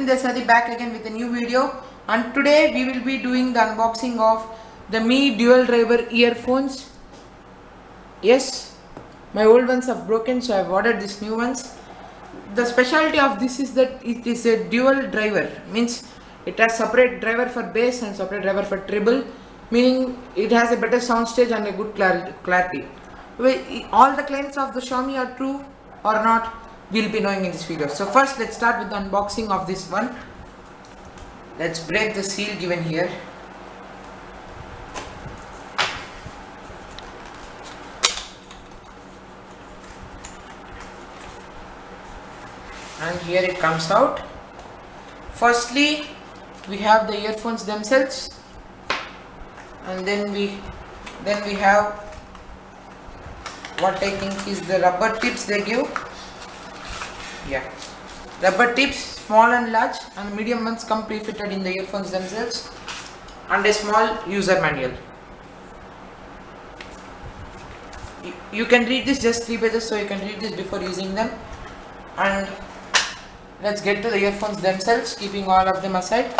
Desadi back again with a new video, and today we will be doing the unboxing of the Mi Dual Driver earphones. Yes, my old ones have broken, so I have ordered these new ones. The specialty of this is that it is a dual driver, means it has separate driver for bass and separate driver for treble, meaning it has a better sound stage and a good clarity. All the claims of the Xiaomi are true or not, we'll be knowing in this video. So first let's start with the unboxing of this one. Let's break the seal given here. And here it comes out. Firstly, we have the earphones themselves, and then we have what I think is the rubber tips they give. Yeah, rubber tips, small and large, and medium ones come pre-fitted in the earphones themselves, and a small user manual. You can read this, just 3 pages, so you can read this before using them. And let's get to the earphones themselves, keeping all of them aside.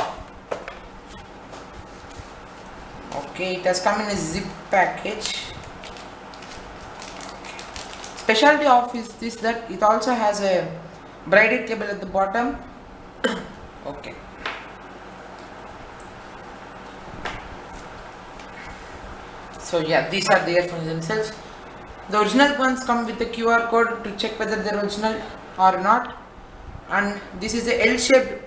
Okay, it has come in a zip package. Specialty of is this, that it also has a braided cable at the bottom. Okay. So yeah, these are the earphones themselves. The original ones come with a QR code to check whether they're original or not. And this is a L-shaped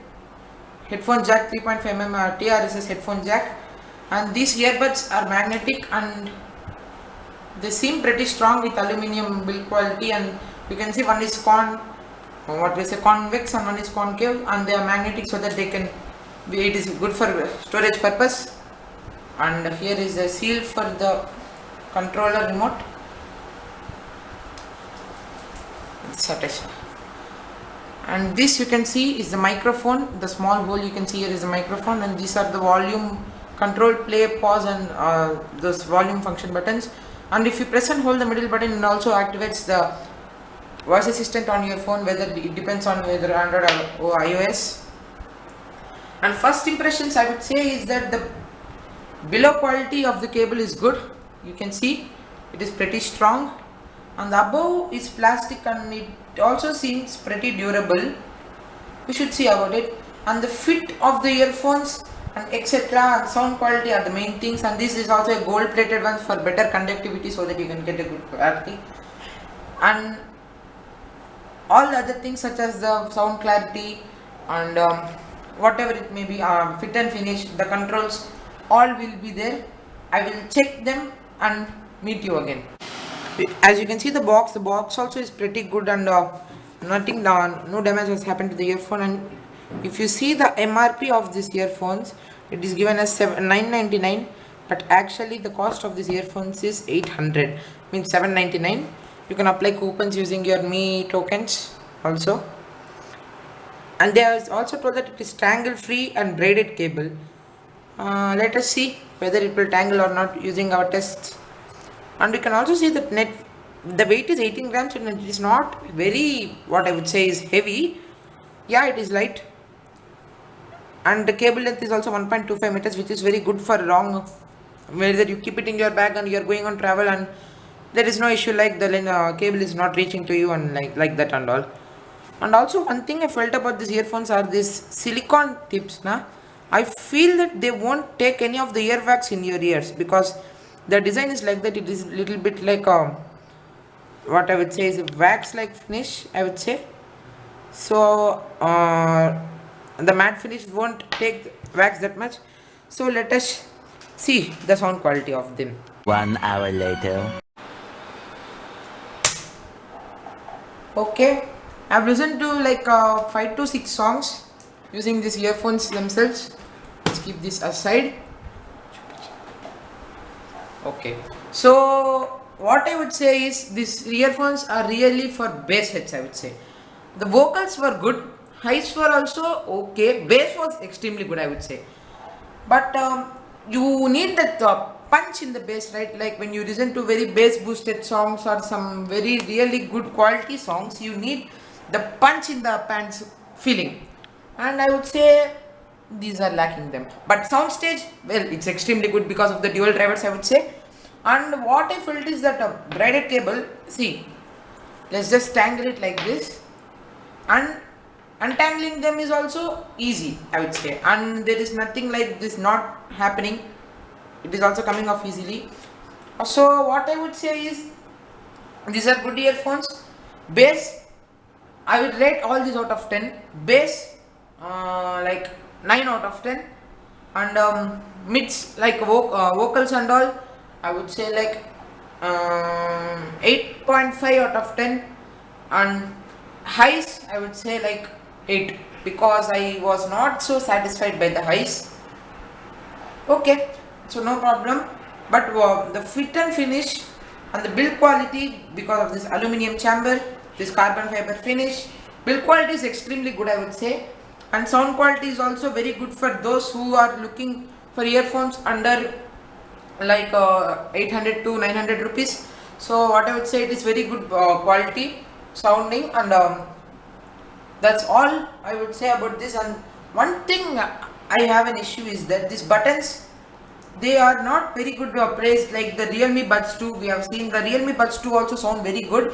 headphone jack, 3.5mm TRSS headphone jack, and these earbuds are magnetic and they seem pretty strong with aluminium build quality, and you can see one is convex and one is concave, and they are magnetic so that it is good for storage purpose. And here is the seal for the controller remote. It's attached. And this you can see is the microphone. The small hole you can see here is the microphone, and these are the volume control, play, pause, and those volume function buttons. And if you press and hold the middle button, it also activates the voice assistant on your phone, whether it depends on whether Android or iOS. And first impressions I would say is that the below quality of the cable is good. You can see it is pretty strong, and the above is plastic and it also seems pretty durable. We should see about it. And the fit of the earphones and etc. and sound quality are the main things, and this is also a gold plated one for better conductivity so that you can get a good clarity. And all other things such as the sound clarity and whatever it may be, fit and finish, the controls, all will be there. I will check them and meet you again. As you can see, the box also is pretty good, and no damage has happened to the earphone. And if you see the MRP of these earphones, it is given as $999, but actually the cost of these earphones is $800, means $799. You can apply coupons using your Mi tokens also. And they are also told that it is tangle free and braided cable. Let us see whether it will tangle or not using our tests. And you can also see that the weight is 18 grams, and it is not very, what I would say is heavy. Yeah, it is light. And the cable length is also 1.25 meters, which is very good for long, whether you keep it in your bag and you are going on travel, and there is no issue like the cable is not reaching to you and like that and all. And also one thing I felt about these earphones are these silicone tips. I feel that they won't take any of the earwax in your ears, because the design is like that. It is a little bit like what I would say is a wax like finish, I would say. So the matte finish won't take wax that much. So let us see the sound quality of them. 1 hour later. Okay, I've listened to like 5 to 6 songs using these earphones themselves. Let's keep this aside. Okay, so what I would say is these earphones are really for bass heads, I would say. The vocals were good, highs were also okay, bass was extremely good, I would say. But you need that punch in the bass, right? Like when you listen to very bass boosted songs or some very really good quality songs, you need the punch in the pants feeling. and I would say these are lacking them. But sound stage, well, it's extremely good because of the dual drivers, I would say. And what I felt is that a braided cable, see, let's just tangle it like this, and untangling them is also easy, I would say, and there is nothing like this not happening. It is also coming off easily. So what I would say is these are good earphones. Bass, I would rate all these out of 10. Bass, like 9 out of 10, and mids like vocals and all, I would say like 8.5 out of 10, and highs I would say like 8 because I was not so satisfied by the highs. Okay, so no problem, but the fit and finish and the build quality, because of this aluminum chamber, this carbon fiber finish, build quality is extremely good, I would say, and sound quality is also very good for those who are looking for earphones under like 800 to 900 rupees. So what I would say, it is very good quality sounding, and that's all I would say about this. And one thing I have an issue is that these buttons, they are not very good placed like the Realme Buds 2. We have seen the Realme Buds 2 also sound very good,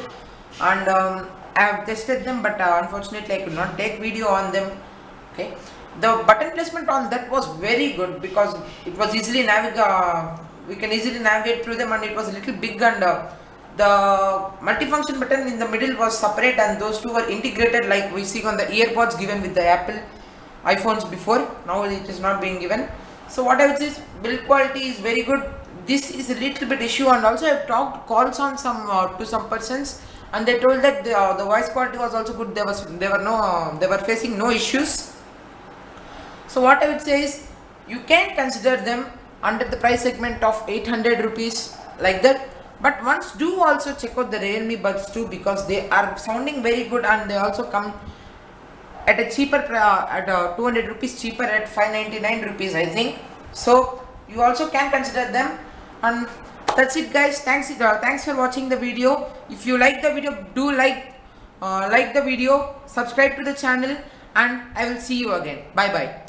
and I have tested them, but unfortunately I could not take video on them. Okay, the button placement on that was very good because it was easily we can easily navigate through them, and it was a little big, and the multifunction button in the middle was separate, and those two were integrated like we see on the earpods given with the Apple iPhones before. Now it is not being given. So what I would say is build quality is very good. This is a little bit issue, and also I have talked calls on some to some persons, and they told that the voice quality was also good. They were facing no issues. So what I would say is you can consider them under the price segment of 800 rupees like that. But once do also check out the Realme Buds 2 because they are sounding very good, and they also come at a cheaper 200 rupees cheaper at 599 rupees, I think. So you also can consider them, and that's it guys. Thanks for watching the video. If you like the video, do like the video, subscribe to the channel, and I will see you again. Bye bye.